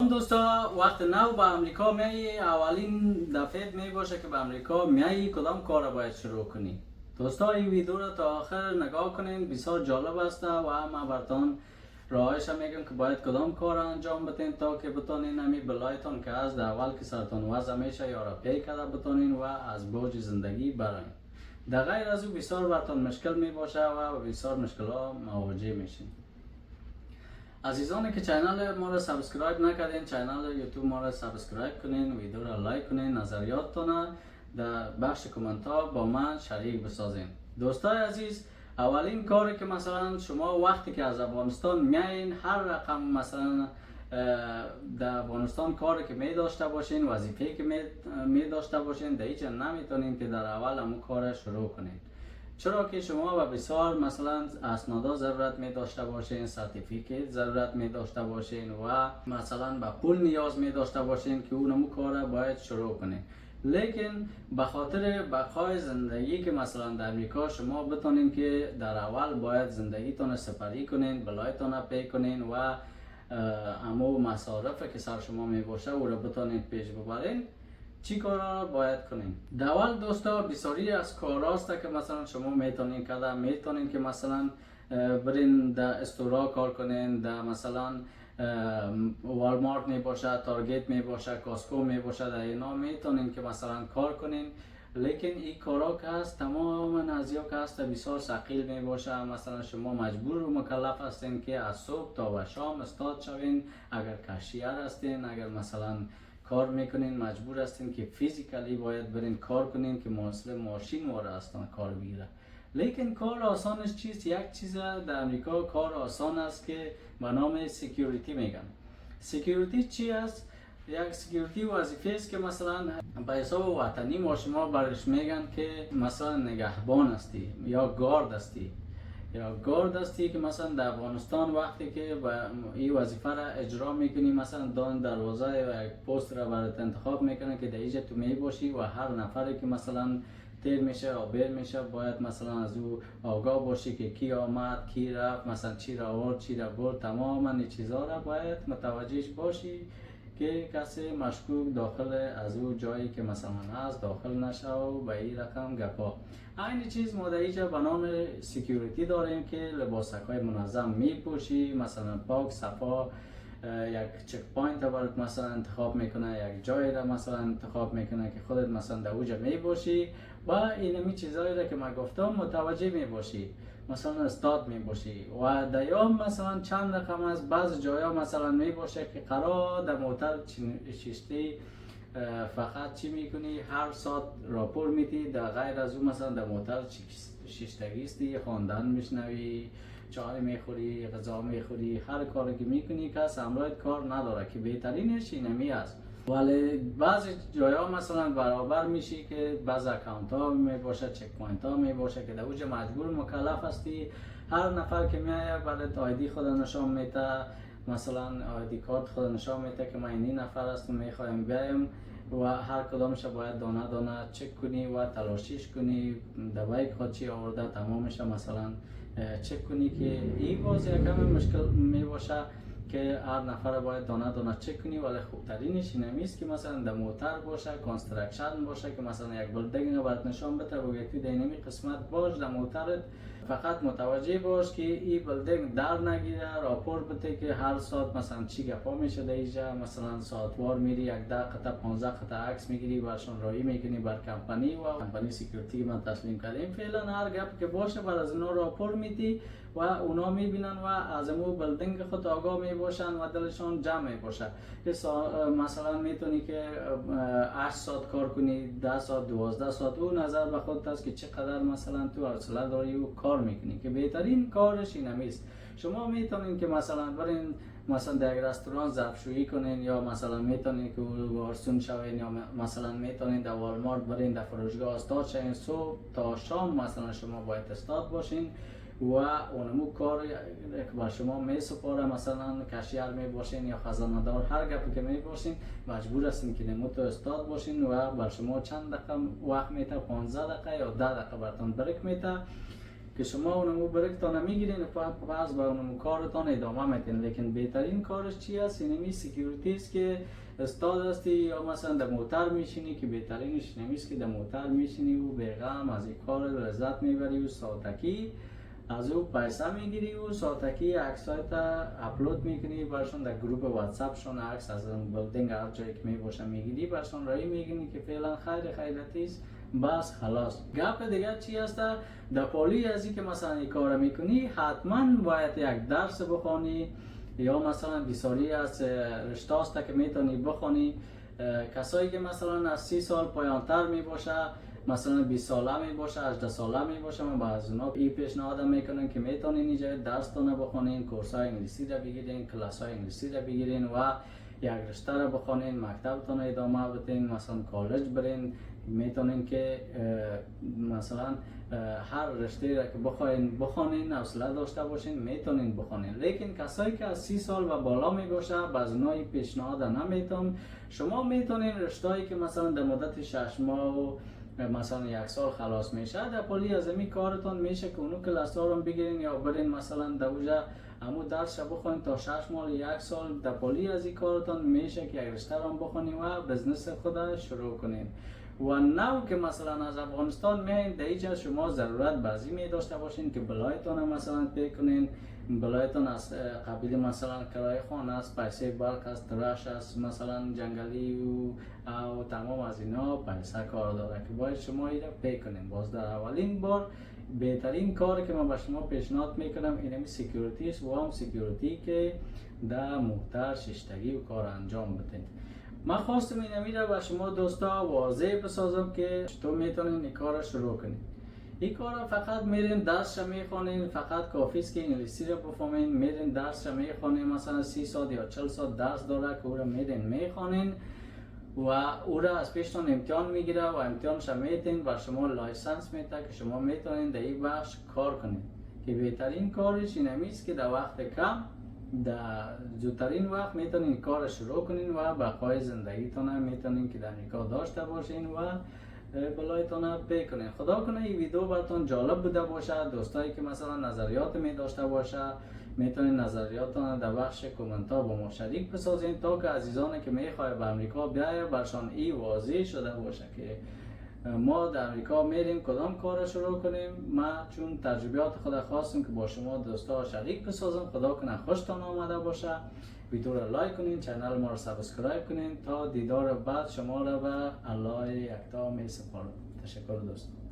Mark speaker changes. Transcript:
Speaker 1: سلام دوستا، وقت نو به امریکا میایی، اولین دفعه می باشه که به امریکا میایی کدام کار را باید شروع کنی. دوستا این ویدیو را تا آخر نگاه کنین، بسیار جالب است و من براتون راهش میگم که باید کدام کار را انجام بدین تا که بتونین همی بلایتون که از در اول که سرتون وضع میشه یا را پی کرده بتونین و از بوج زندگی براین. در غیر از او بسیار براتون مشکل می باشه و بسیار مشکلات مواجه میشین. عزیزانی که چینل ما را سابسکرایب نکردین، چینل یوتیوب ما را سابسکرایب کنین، ویدیو را لایک کنین، نظریاتتون در بخش کامنت ها با من شریک بسازین. دوستای عزیز، اولین کاری که مثلا شما وقتی که از افغانستان میایین، هر رقم مثلا در افغانستان کاری که می داشته باشین، وظیفه‌ای که می داشته باشین، در هیچ نمیتونین که در اول همون کار شروع کنین. چرا که شما و بسیار مثلا اسنادا ضرورت می داشته باشین، سرتیفیکیت ضرورت می داشته باشین و مثلا به پول نیاز می داشته باشین که اونمو کار باید شروع کنین. لیکن به خاطر بقای زندگی که مثلا در امریکا شما بتونین که در اول باید زندگیتون سپری کنین، بلایتون پی کنین و امو مصارف که سر شما می باشه او را بتونین پیش ببرین. چی کارا باید کنین؟ در اول دوستا بسیاری از کاراست که مثلا شما میتونین کرده، میتونین که مثلا برین در استورا کار کنین، در مثلا والمارت می باشه، تارگت می باشه، کاسکو می باشه، در اینا میتونین که مثلا کار کنین. لیکن این کارا که هست تماما از یا که هست بسیار ثقیل می باشه. مثلا شما مجبور و مکلف هستین که از صبح تا به شام استاد شوین. اگر کشیر هستین، اگر مثلا کار میکنین، مجبور هستین که فیزیکلی باید برین کار کنین که مثل ماشین واره هستن کار بگیره. لیکن کار آسانش چیست؟ یک چیز در امریکا کار آسان است که به نام سکیوریتی میگن. سکیوریتی چی است؟ یک سکیوریتی وظیفه است که مثلا به حساب وطنی ما شما برش میگن که مثلا نگهبان هستی یا گارد هستی یا گارد هستی که مثلا در افغانستان وقتی که این وظیفه را اجرا میکنی، مثلا دان دروازه یا یک پست را برات انتخاب میکنه که در اینجا تو می باشی و هر نفری که مثلا تیر میشه یا بیر میشه باید مثلا از او آگاه باشی که کی آمد، کی رفت، مثلا چی را آورد، چی را برد، تماما این چیزا را باید متوجهش باشی که کسی مشکوک داخل از او جایی که مثلا هست داخل نشه و به این رقم گپا. این چیز ما در اینجا به نام سکیوریتی داریم که لباسک‌های منظم میپوشی، مثلا پاک صفا، یک چک پوینت برات مثلا انتخاب میکنه، یک جایی را مثلا انتخاب میکنه که خودت مثلا در اوجا میباشی و اینمی چیزایی را که من گفتم متوجه میباشی. مثلا استاد می باشی و دیام مثلا چند رقم از بعض جایا مثلا می باشه که قرار در موتر شیشتی فقط چی میکنی، هر ساعت راپور میدی، در غیر از اون مثلا در موتر شیشتگیستی، خواندن میشنوی، چای میخوری، غذا میخوری، هر کاری که میکنی کس همراهت کار نداره که بهترینش اینمی است. ولی بعضی جایا مثلا برابر میشی که بعض اکانت ها می باشه، چک پوینت ها می باشه که در اوج مجبور مکلف هستی هر نفر که میایه برات آیدی خود نشان میده، مثلا آیدی کارت خود نشان میده که من این نفر هستم میخوایم بیایم و هر کدامش باید دانه دانه چک کنی و تلاشیش کنی، دوایی خود چی آورده تمامش مثلا چک کنی که این باز یکم مشکل می باشه که هر نفر باید دانه دانه چک کنی. ولی خوبترینش اینمیست که مثلا در موتر باشه، کانسترکشن باشه که مثلا یک بلدنگ برات نشان بده و یکی در اینمی قسمت باش در موترت، فقط متوجه باش که این بلدنگ در نگیره، راپور بده که هر ساعت مثلا چی گپا میشه در اینجا، مثلا ساعتوار میری یک 10 قطعه 15 قطعه عکس میگیری برشون رایی میکنی بر کمپانی و کمپانی سکیوریتی من تسلیم کردیم. فعلا هر گپ که باشه بر از اونا راپور میدی و اونا میبینن و از امو بلدنگ خود آگاه میباشن و دلشون جمع میباشه که مثلا میتونی که 8 ساعت کار کنی، 10 ساعت، 12 ساعت، او نظر به خودت است که چقدر مثلا تو حوصله داری و کار میکنی که بهترین کارش اینمیست. شما میتونین که مثلا برین مثلا در یک رستوران ظرفشویی کنین یا مثلا میتونین که وارسون شوین یا مثلا میتونین در والمارت برین در فروشگاه استاد شوین، صبح تا شام مثلا شما باید استاد باشین و اونمو کار که بر شما می سپاره، مثلا کشیر می باشین یا خزانه دار، هر گپی که می باشین مجبور هستین که نمو تو استاد باشین و بر شما چند دقیقه وقت میته، 15 دقیقه یا 10 دقیقه براتون بریک میته که شما اونمو برکتان میگیرین پس با اونمو کارتان ادامه میتین. لیکن بهترین کارش چی است؟ اینمی سکیوریتی است که استاد هستی یا مثلا در موتر میشینی که بهترینش نمیست که در موتر میشینی و بیغم از این کار لذت میبری و ساعتکی از او پیسه میگیری و ساعتکی عکسایت اپلود میکنی برشون در گروه واتساپ شون عکس از بلدنگ هر جایی که میباشه میگیری برشون رای میگنی که فعلا خیرتیست بس خلاص. گپ دیگه چی هست؟ در پالی از این که مثلا این کار میکنی حتما باید یک درس بخوانی یا مثلا بسیاری از رشته است که میتونی بخوانی. کسایی که مثلا از 30 سال پایانتر میباشه مثلا 20 ساله می باشه 18 ساله می باشه من با از اونا این پیشنهاد میکنم که میتونین اینجا درس تونه بخونین، کورس های انگلیسی را بگیرین، کلاس های انگلیسی را بگیرین و یک رشته را بخونین، مکتب تونه ادامه بدین، مثلا کالج برین. میتونین که مثلا هر رشته را که بخواین بخونین، حوصله داشته باشین میتونین بخونین. لیکن کسایی که از 30 سال و بالا می باشه باز اونا این پیشنهاد نمیتونم. شما میتونین رشته‌ای که مثلا در مدت 6 ماه و مثلا 1 سال خلاص میشه در پالی از امی کارتون میشه که اونو کلاس ها رو بگیرین یا برین مثلا در اوجا امو درس بخونین تا 6 ماه 1 سال در پالی از این کارتون میشه که یک رشته رو بخونین و بزنس خود شروع کنین. و نو که مثلا از افغانستان میاین در اینجا شما ضرورت بعضی می داشته باشین که بلایتون مثلا پی کنین، بلایتون از قبیل مثلا کرایه خانه است، پیسه برق است، تراش است، مثلا جنگلی و تمام از اینا پیسه کار داره که باید شما اینا پی کنین. باز در اولین بار بهترین کاری که من به شما پیشنهاد میکنم اینمی سکیوریتی است و هم سکیوریتی که در موتر ششتگی و کار انجام بدین. من خواستم اینمی را به شما دوستا واضح بسازم که چطور میتونین این کار شروع کنین. این کار فقط میرین درس را میخوانین، فقط کافی است که انگلیسی را بفهمین. میرین درس را میخوانین، مثلا 30 ساعت یا 40 ساعت درس داره که او را میرین میخوانین و او را از پیشتان امتحان میگیره و امتحانش میتین و شما لایسنس میده که شما میتونین در این بخش کار کنین. که بهترین کارش اینمی است که در وقت کم در زودترین وقت میتونین کار شروع کنین و بقای زندگیتون میتونین که در نکاح داشته باشین و بلایتون پی کنین. خدا کنه این ویدیو براتون جالب بوده باشه. دوستایی که مثلا نظریات می داشته باشه میتونین نظریاتون در بخش کامنت ها با ما شریک بسازین تا که عزیزانی که میخواه به امریکا بیایه برشان این واضح شده باشه که ما در امریکا میریم کدام کار شروع کنیم. ما چون تجربیات خود خواستم که با شما دوستا شریک بسازم. خدا کنه خوشتان آمده باشه. ویدیو را لایک کنین، چینل ما را سابسکرایب کنین. تا دیدار بعد شما را به الله یکتا می سپارم. تشکر دوستان.